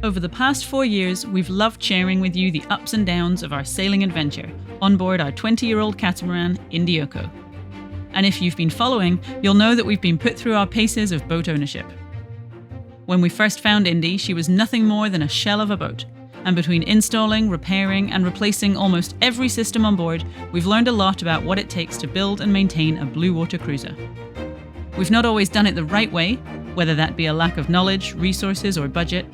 Over the past 4 years, we've loved sharing with you the ups and downs of our sailing adventure on board our 20-year-old catamaran, Indioko. And if you've been following, you'll know that we've been put through our paces of boat ownership. When we first found Indy, she was nothing more than a shell of a boat. And between installing, repairing, and replacing almost every system on board, we've learned a lot about what it takes to build and maintain a blue water cruiser. We've not always done it the right way, whether that be a lack of knowledge, resources, or budget,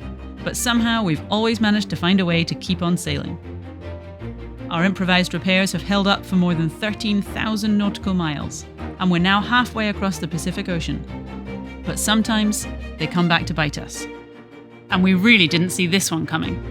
but somehow we've always managed to find a way to keep on sailing. Our improvised repairs have held up for more than 13,000 nautical miles, and we're now halfway across the Pacific Ocean. But sometimes they come back to bite us. And we really didn't see this one coming.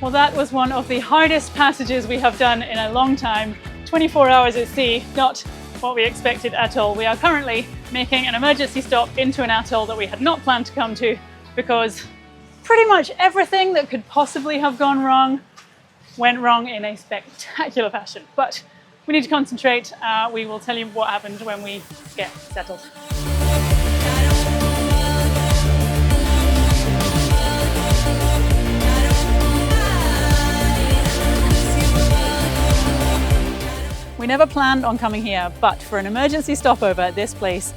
Well, that was one of the hardest passages we have done in a long time. 24 hours at sea, not what we expected at all. We are currently making an emergency stop into an atoll that we had not planned to come to because pretty much everything that could possibly have gone wrong went wrong in a spectacular fashion. But we need to concentrate. We will tell you what happened when we get settled. We never planned on coming here, but for an emergency stopover, this place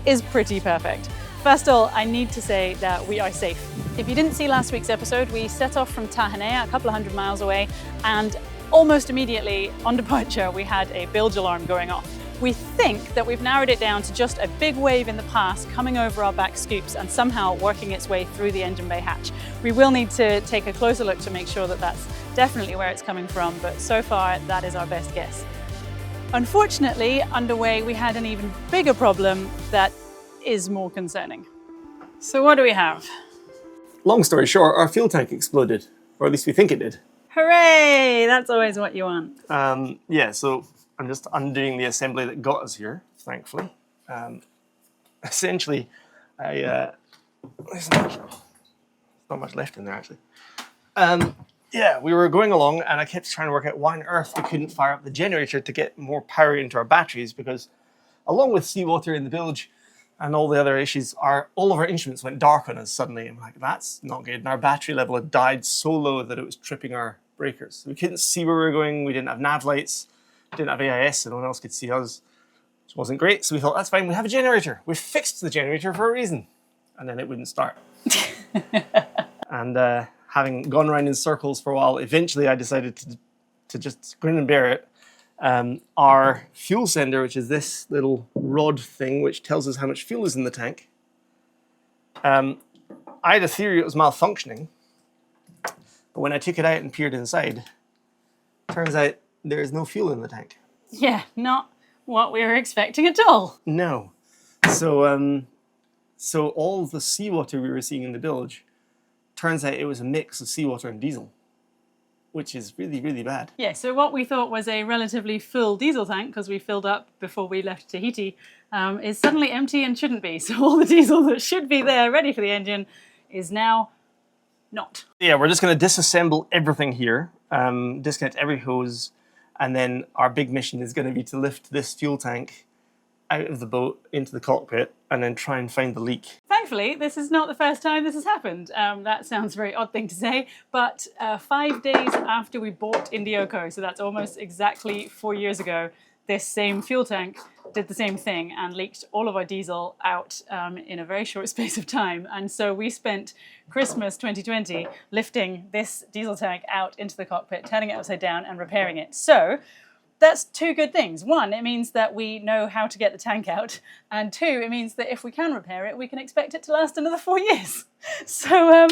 is pretty perfect. First of all, I need to say that we are safe. If you didn't see last week's episode, we set off from Tahanea, a couple of hundred miles away, and almost immediately on departure, we had a bilge alarm going off. We think that we've narrowed it down to just a big wave in the pass coming over our back scoops and somehow working its way through the engine bay hatch. We will need to take a closer look to make sure that that's definitely where it's coming from, but so far that is our best guess. Unfortunately, underway we had an even bigger problem that is more concerning. So what do we have? Long story short, our fuel tank exploded, or at least we think it did. Hooray! That's always what you want. Yeah, so I'm just undoing the assembly that got us here, thankfully. Essentially, there's not much left in there actually. Yeah, we were going along and I kept trying to work out why on earth we couldn't fire up the generator to get more power into our batteries, because along with seawater in the bilge and all the other issues, all of our instruments went dark on us suddenly. I'm like, that's not good. And our battery level had died so low that it was tripping our breakers. We couldn't see where we were going. We didn't have nav lights. We didn't have AIS, so no one else could see us, which wasn't great. So we thought, that's fine, we have a generator. We fixed the generator for a reason. And then it wouldn't start. And having gone around in circles for a while, eventually I decided to just grin and bear it. Our fuel sender, which is this little rod thing, which tells us how much fuel is in the tank, I had a theory it was malfunctioning, but when I took it out and peered inside, turns out there is no fuel in the tank. Yeah, not what we were expecting at all. No. So, so all the seawater we were seeing in the bilge, turns out it was a mix of seawater and diesel, which is really, really bad. Yeah, so what we thought was a relatively full diesel tank, because we filled up before we left Tahiti, is suddenly empty and shouldn't be. So all the diesel that should be there ready for the engine is now not. Yeah, we're just going to disassemble everything here, disconnect every hose, and then our big mission is going to be to lift this fuel tank out of the boat into the cockpit and then try and find the leak. Thankfully, this is not the first time this has happened. That sounds a very odd thing to say, but 5 days after we bought Indioko, so that's almost exactly 4 years ago, this same fuel tank did the same thing and leaked all of our diesel out in a very short space of time. And so we spent Christmas 2020 lifting this diesel tank out into the cockpit, turning it upside down and repairing it. So that's two good things. One, it means that we know how to get the tank out. And two, it means that if we can repair it, we can expect it to last another 4 years. So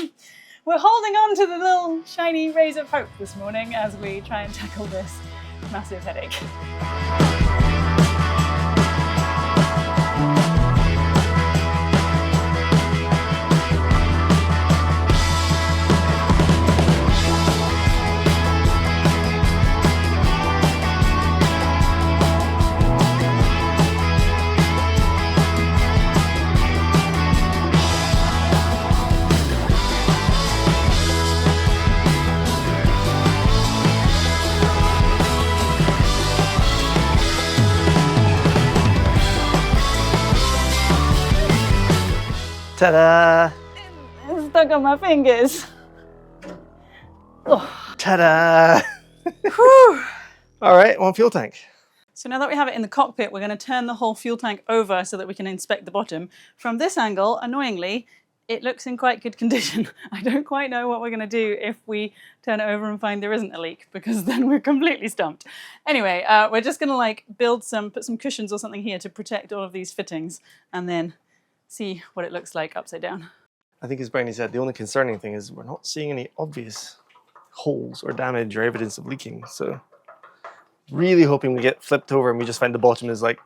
we're holding on to the little shiny rays of hope this morning as we try and tackle this massive headache. Ta-da! It's stuck on my fingers. Oh. Ta-da! Whew. All right, one fuel tank. So now that we have it in the cockpit, we're going to turn the whole fuel tank over so that we can inspect the bottom. From this angle, annoyingly, it looks in quite good condition. I don't quite know what we're going to do if we turn it over and find there isn't a leak, because then we're completely stumped. Anyway, we're just going to like put some cushions or something here to protect all of these fittings and then see what it looks like upside down. I think as Brownie said, the only concerning thing is we're not seeing any obvious holes or damage or evidence of leaking. So really hoping we get flipped over and we just find the bottom is like,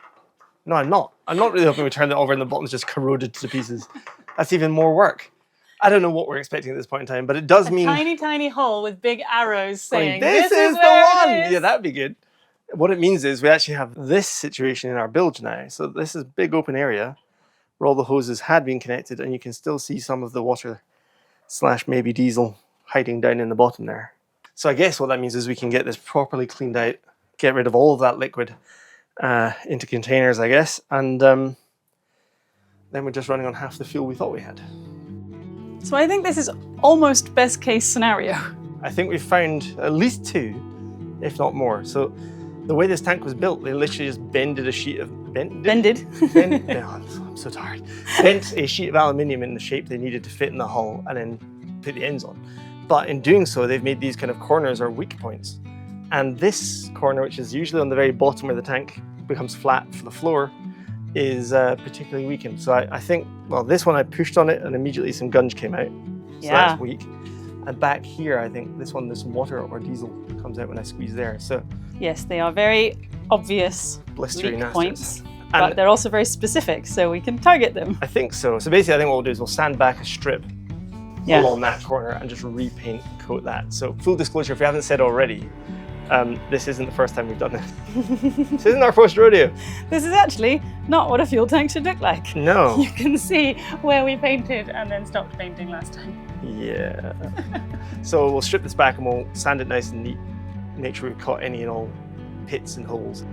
no, I'm not. I'm not really hoping we turn it over and the bottom's just corroded to pieces. That's even more work. I don't know what we're expecting at this point in time, but it does mean... tiny, tiny hole with big arrows saying, this is the one! Yeah, that'd be good. What it means is we actually have this situation in our bilge now. So this is a big open area where all the hoses had been connected, and you can still see some of the water / maybe diesel hiding down in the bottom there. So I guess what that means is we can get this properly cleaned out, get rid of all of that liquid into containers, I guess, and then we're just running on half the fuel we thought we had. So I think this is almost best case scenario. I think we've found at least 2, if not more. So the way this tank was built, they literally just bended a sheet of... Bended? I'm so tired. Bent a sheet of aluminium in the shape they needed to fit in the hull and then put the ends on. But in doing so, they've made these kind of corners or weak points. And this corner, which is usually on the very bottom where the tank becomes flat for the floor, is particularly weakened. So I think, well, this one I pushed on it and immediately some gunge came out. So that's weak. And back here, I think this one, there's some water or diesel comes out when I squeeze there. So yes, they are very obvious blistery leak points, and but they're also very specific, so we can target them. I think so. So basically, I think what we'll do is we'll sand back a strip along that corner and just repaint and coat that. So full disclosure, if we haven't said already, this isn't the first time we've done this. This isn't our first rodeo. This is actually not what a fuel tank should look like. No. You can see where we painted and then stopped painting last time. Yeah. So we'll strip this back and we'll sand it nice and neat, make sure we've caught any and all pits and holes.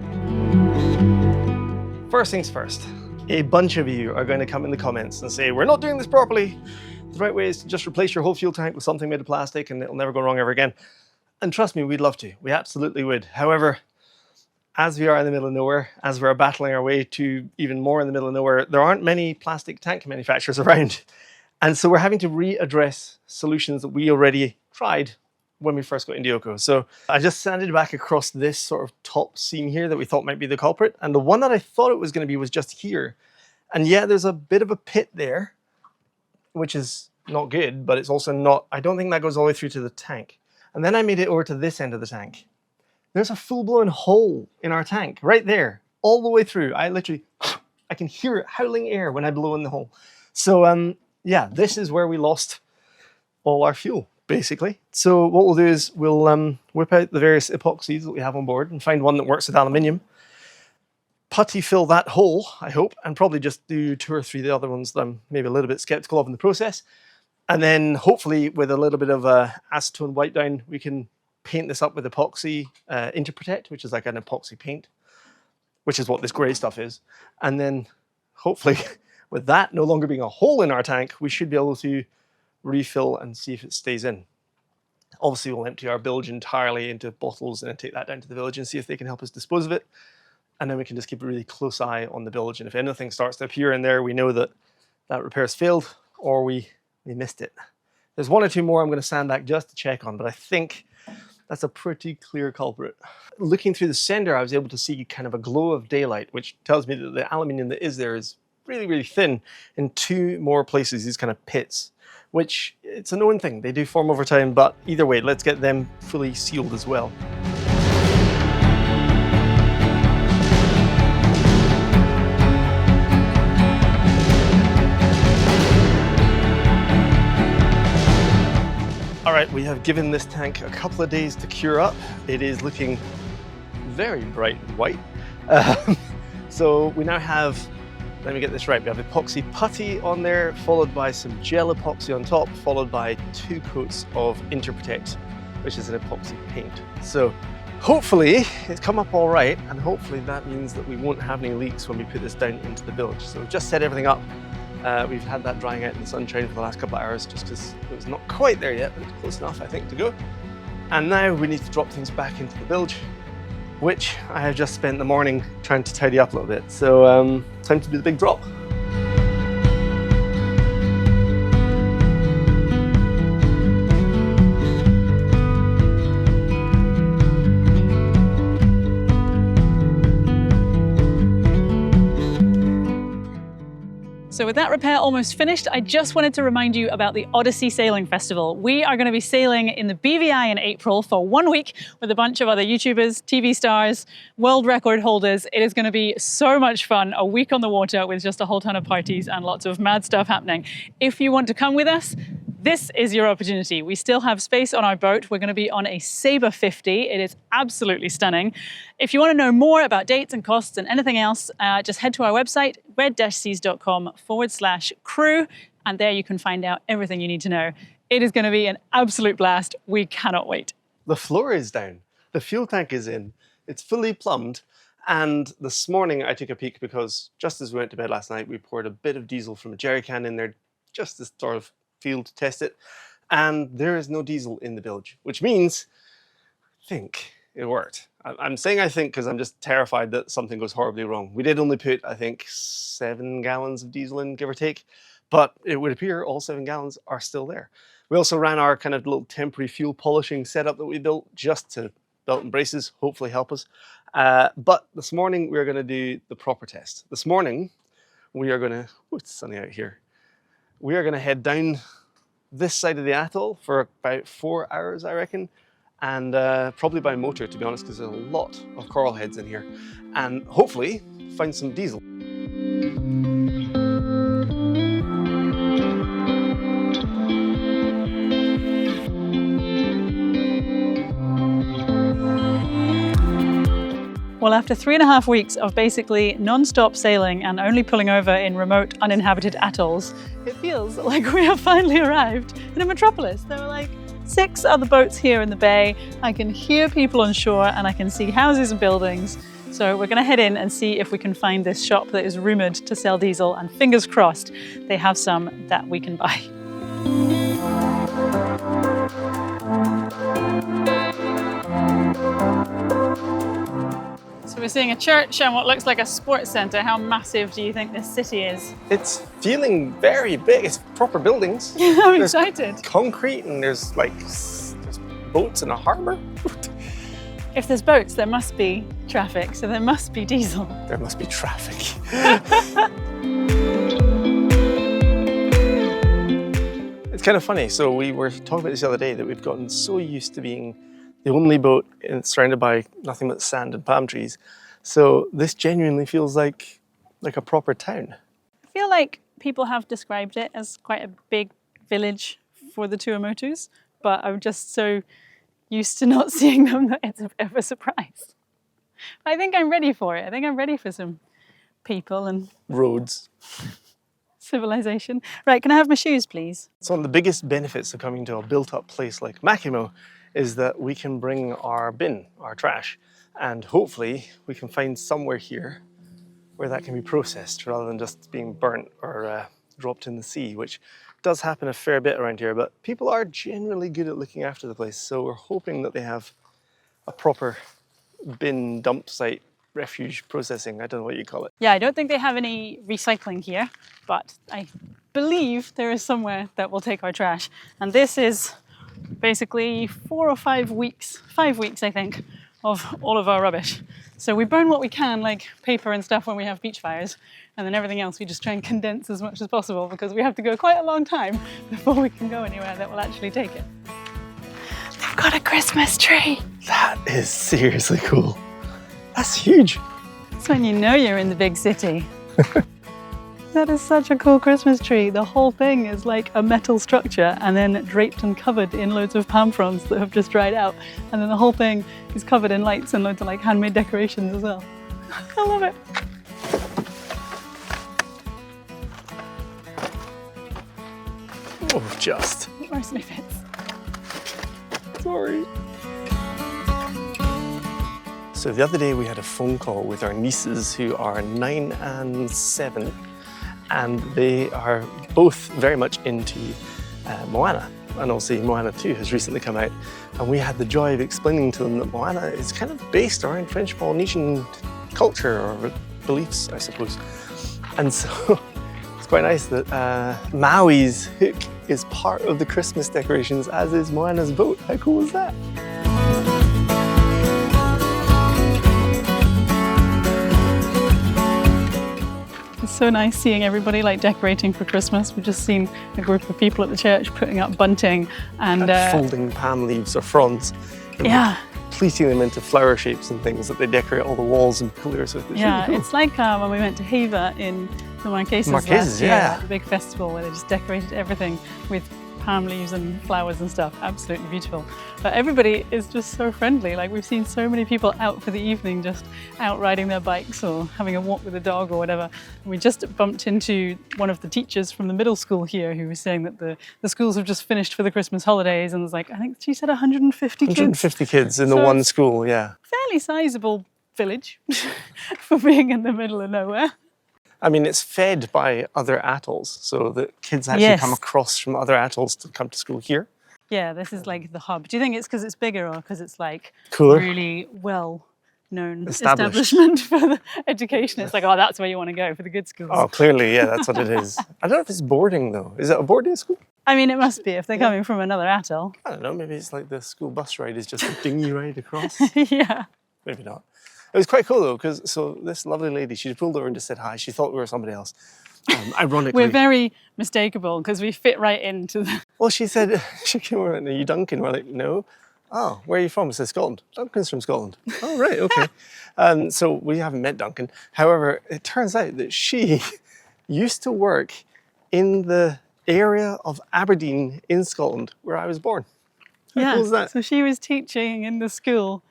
First things first, a bunch of you are going to come in the comments and say, we're not doing this properly. The right way is to just replace your whole fuel tank with something made of plastic and it'll never go wrong ever again. And trust me, we'd love to. We absolutely would. However, as we are in the middle of nowhere, as we're battling our way to even more in the middle of nowhere, there aren't many plastic tank manufacturers around. And so we're having to readdress solutions that we already tried when we first got Indioko. So I just sanded back across this sort of top seam here that we thought might be the culprit. And the one that I thought it was going to be was just here. And yeah, there's a bit of a pit there, which is not good, but it's also not, I don't think that goes all the way through to the tank. And then I made it over to this end of the tank. There's a full-blown hole in our tank right there, all the way through. I can hear it howling air when I blow in the hole. So yeah, this is where we lost all our fuel, basically. So what we'll do is we'll whip out the various epoxies that we have on board and find one that works with aluminium. Putty fill that hole, I hope, and probably just do 2 or 3 of the other ones that I'm maybe a little bit skeptical of in the process. And then hopefully with a little bit of acetone wipe down, we can paint this up with epoxy Interprotect, which is like an epoxy paint, which is what this gray stuff is. And then hopefully with that no longer being a hole in our tank, we should be able to refill and see if it stays in. Obviously we'll empty our bilge entirely into bottles and then take that down to the village and see if they can help us dispose of it. And then we can just keep a really close eye on the bilge. And if anything starts to appear in there, we know that that repair's failed or we missed it. There's 1 or 2 more I'm going to sand back just to check on, but I think that's a pretty clear culprit. Looking through the sender, I was able to see kind of a glow of daylight, which tells me that the aluminium that is there is really, really thin in 2 more places, these kind of pits, which it's a known thing. They do form over time, but either way, let's get them fully sealed as well. All right, we have given this tank a couple of days to cure up. It is looking very bright and white. So we now have, let me get this right, we have epoxy putty on there, followed by some gel epoxy on top, followed by 2 coats of Interprotect, which is an epoxy paint. So hopefully it's come up all right, and hopefully that means that we won't have any leaks when we put this down into the bilge. So we've just set everything up We've had that drying out in the sunshine for the last couple of hours just because it was not quite there yet, but it's close enough, I think, to go. And now we need to drop things back into the bilge, which I have just spent the morning trying to tidy up a little bit. So time to do the big drop. So with that repair almost finished, I just wanted to remind you about the Odyssey Sailing Festival. We are going to be sailing in the BVI in April for 1 week with a bunch of other YouTubers, TV stars, world record holders. It is going to be so much fun, a week on the water with just a whole ton of parties and lots of mad stuff happening. If you want to come with us, this is your opportunity. We still have space on our boat. We're going to be on a Sabre 50. It is absolutely stunning. If you want to know more about dates and costs and anything else, just head to our website, red-seas.com/crew, and there you can find out everything you need to know. It is going to be an absolute blast. We cannot wait. The floor is down. The fuel tank is in. It's fully plumbed. And this morning I took a peek because just as we went to bed last night, we poured a bit of diesel from a jerry can in there just to sort of feel to test it. And there is no diesel in the bilge, which means I think it worked. I'm saying I think because I'm just terrified that something goes horribly wrong. We did only put, I think, 7 gallons of diesel in, give or take, but it would appear all 7 gallons are still there. We also ran our kind of little temporary fuel polishing setup that we built just to belt and braces, hopefully help us. But this morning we're going to do the proper test. This morning we are going to, oh, it's sunny out here. We are going to head down this side of the atoll for about 4 hours, I reckon. And probably by motor, to be honest, because there's a lot of coral heads in here. And hopefully find some diesel. Well, after 3.5 weeks of basically non-stop sailing and only pulling over in remote, uninhabited atolls, it feels like we have finally arrived in a metropolis. There are like 6 other boats here in the bay. I can hear people on shore and I can see houses and buildings. So we're going to head in and see if we can find this shop that is rumoured to sell diesel, and fingers crossed they have some that we can buy. So we're seeing a church and what looks like a sports centre. How massive do you think this city is? It's feeling very big. It's proper buildings. I'm excited. Concrete, and there's boats in a harbour. If there's boats, there must be traffic, so there must be diesel. There must be traffic. It's kind of funny. So we were talking about this the other day, that we've gotten so used to being the only boat surrounded by nothing but sand and palm trees. So this genuinely feels like a proper town. I feel like people have described it as quite a big village for the Tuamotus, but I'm just so used to not seeing them that it's a bit of a surprise. I think I'm ready for it. I think I'm ready for some people and roads. Civilization. Right, can I have my shoes, please? So one of the biggest benefits of coming to a built-up place like Makemo is that we can bring our bin, our trash, and hopefully we can find somewhere here where that can be processed rather than just being burnt or dropped in the sea, which does happen a fair bit around here, but people are generally good at looking after the place, so we're hoping that they have a proper bin dump site, refuge processing, I don't know what you call it. Yeah, I don't think they have any recycling here, but I believe there is somewhere that will take our trash. And this is basically 4 or 5 weeks, 5 weeks I think, of all of our rubbish. So we burn what we can, like paper and stuff when we have beach fires, and then everything else we just try and condense as much as possible because we have to go quite a long time before we can go anywhere that will actually take it. They've got a Christmas tree! That is seriously cool. That's huge. That's when you know you're in the big city. That is such a cool Christmas tree. The whole thing is like a metal structure and then draped and covered in loads of palm fronds that have just dried out. And then the whole thing is covered in lights and loads of like handmade decorations as well. I love it. Oh, just. Where's my fits? Sorry. So the other day we had a phone call with our nieces who are 9 and 7. and they are both very much into Moana. And also Moana 2 has recently come out, and we had the joy of explaining to them that Moana is kind of based around French Polynesian culture or beliefs, I suppose. And so it's quite nice that Maui's hook is part of the Christmas decorations, as is Moana's boat. How cool is that? It's so nice seeing everybody like decorating for Christmas. We've just seen a group of people at the church putting up bunting and folding palm leaves or fronds. Yeah. Pleating them into flower shapes and things that they decorate all the walls and pillars with. It's yeah, really cool. It's like when we went to Heva in the Marquesas last year, at the big festival where they just decorated everything with palm leaves and flowers and stuff. Absolutely beautiful. But everybody is just so friendly. Like, we've seen so many people out for the evening, just out riding their bikes or having a walk with a dog or whatever. And we just bumped into one of the teachers from the middle school here who was saying that the schools have just finished for the Christmas holidays, and there's like, I think she said 150 kids. 150 kids in the one school, yeah. Fairly sizable village for being in the middle of nowhere. I mean, it's fed by other atolls, so that kids actually come across from other atolls to come to school here. Yeah, this is like the hub. Do you think it's because it's bigger or because it's like cooler, really well-known establishment for the education? It's like, oh, that's where you want to go for the good schools. Oh, clearly, yeah, that's what it is. I don't know if it's boarding, though. Is it a boarding school? I mean, it must be if they're coming from another atoll. I don't know, maybe it's like the school bus ride is just a dinghy ride across. Yeah. Maybe not. It was quite cool though, because so this lovely lady, she pulled over and just said hi. She thought we were somebody else. Ironically, we're very mistakable because we fit right into the... Well, she said, she came over and, are you Duncan? We're like, no. Oh, where are you from? I said, Scotland. Duncan's from Scotland. Oh, right, okay. So we haven't met Duncan. However, it turns out that she used to work in the area of Aberdeen in Scotland where I was born. How cool is that? So she was teaching in the school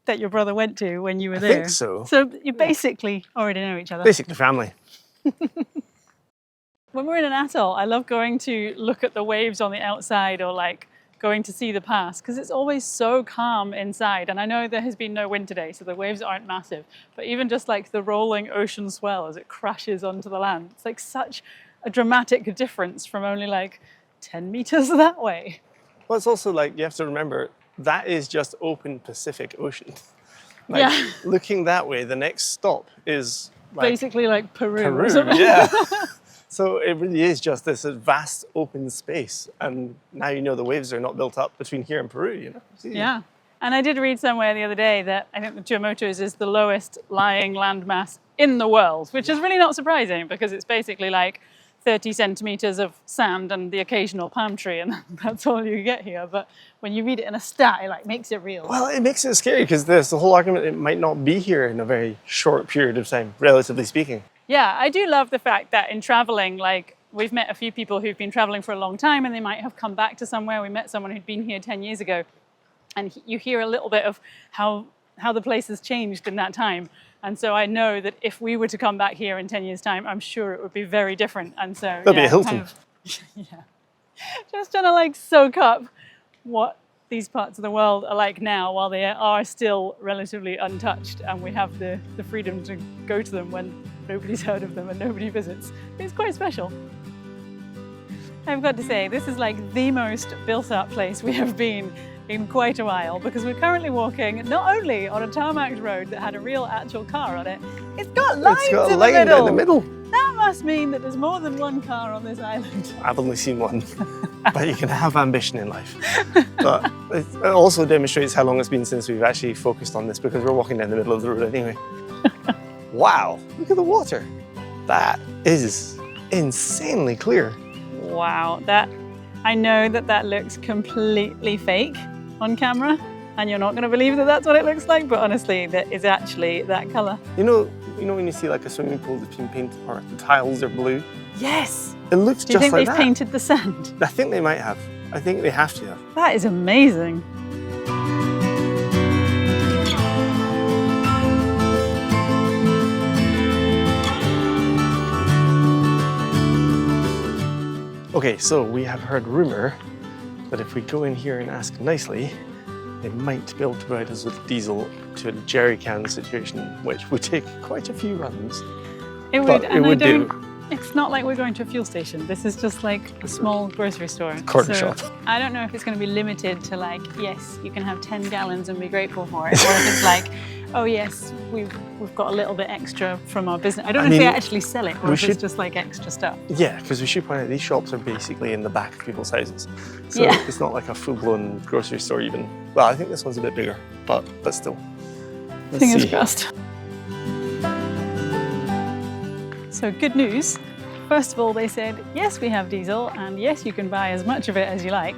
that your brother went to when you were there. I think so. So you basically already know each other. Basically family. When we're in an atoll, I love going to look at the waves on the outside or like going to see the pass because it's always so calm inside. And I know there has been no wind today, so the waves aren't massive. But even just like the rolling ocean swell as it crashes onto the land, it's like such a dramatic difference from only like 10 meters that way. Well, it's also like, you have to remember, that is just open Pacific Ocean. Like, looking that way, the next stop is like basically like Peru. Yeah. So it really is just this vast open space. And now you know the waves are not built up between here and Peru, you know? Yeah. And I did read somewhere the other day that I think the Tuamotus is the lowest lying landmass in the world, which is really not surprising because it's basically like 30 centimeters of sand and the occasional palm tree, and that's all you get here. But when you read it in a stat, it like makes it real. Well, it makes it scary because there's the whole argument it might not be here in a very short period of time, relatively speaking. Yeah, I do love the fact that in traveling, like we've met a few people who've been traveling for a long time and they might have come back to somewhere. We met someone who'd been here 10 years ago, and you hear a little bit of how the place has changed in that time. And so I know that if we were to come back here in 10 years' time, I'm sure it would be very different. And so there'll be a Hilton. Just trying to like soak up what these parts of the world are like now while they are still relatively untouched, and we have the freedom to go to them when nobody's heard of them and nobody visits. It's quite special. I've got to say, this is like the most built up place we have been in quite a while, because we're currently walking not only on a tarmac road that had a real actual car on it, it's got lines in the middle. That must mean that there's more than one car on this island. I've only seen one, but you can have ambition in life. But it also demonstrates how long it's been since we've actually focused on this, because we're walking down the middle of the road anyway. Wow, look at the water. That is insanely clear. Wow, I know that looks completely fake on camera, and you're not going to believe that that's what it looks like, but honestly, that is actually that colour. You know when you see like a swimming pool that's been painted, or the tiles are blue? Yes! It looks just like that. Do you think they've painted the sand? I think they might have. I think they have to have. That is amazing. Okay, so we have heard rumour that if we go in here and ask nicely, they might be able to provide us with diesel to a jerry can situation, which would take quite a few runs. It would, but it would do. It's not like we're going to a fuel station. This is just like a small grocery store. Corner shop. I don't know if it's going to be limited to like, yes, you can have 10 gallons and be grateful for it. Or if it's like, oh yes, we've got a little bit extra from our business. I don't know if they actually sell it or if it's just like extra stuff. Yeah, because we should point out these shops are basically in the back of people's houses. So it's not like a full-blown grocery store even. Well, I think this one's a bit bigger, but still. Fingers crossed. So good news. First of all, they said, yes, we have diesel and yes, you can buy as much of it as you like.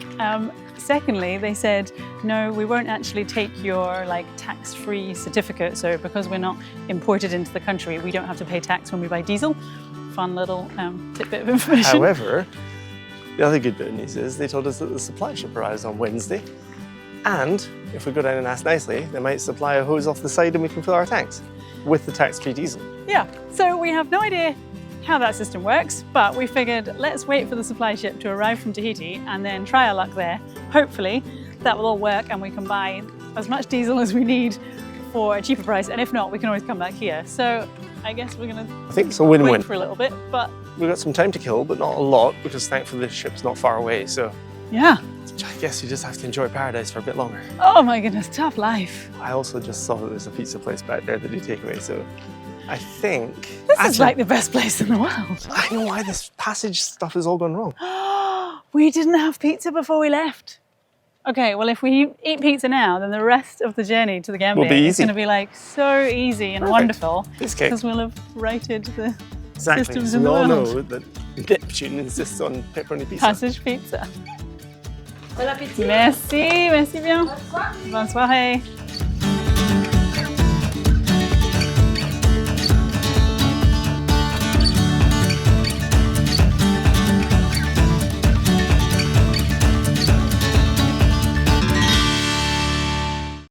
Secondly, they said, no, we won't actually take your like tax-free certificate. So because we're not imported into the country, we don't have to pay tax when we buy diesel. Fun little tidbit of information. However, the other good bit of news is they told us that the supply ship arrives on Wednesday. And if we go down and ask nicely, they might supply a hose off the side and we can fill our tanks with the tax-free diesel. Yeah, so we have no idea how that system works, but we figured let's wait for the supply ship to arrive from Tahiti and then try our luck there. Hopefully that will all work and we can buy as much diesel as we need for a cheaper price, and if not, we can always come back here. So I guess we're gonna wait for a little bit, but we've got some time to kill, but not a lot, because thankfully the ship's not far away, so yeah. I guess you just have to enjoy paradise for a bit longer. Oh my goodness, tough life. I also just saw that there's a pizza place back there that do takeaway, so I think... This is like the best place in the world. I know why this passage stuff has all gone wrong. We didn't have pizza before we left. Okay, well if we eat pizza now, then the rest of the journey to the Gambiers is going to be like so easy and wonderful. Because we'll have righted the systems in the world. We all know that Neptune insists on pepperoni pizza. Passage pizza. Bon appétit. Merci, merci bien. Bonne soirée.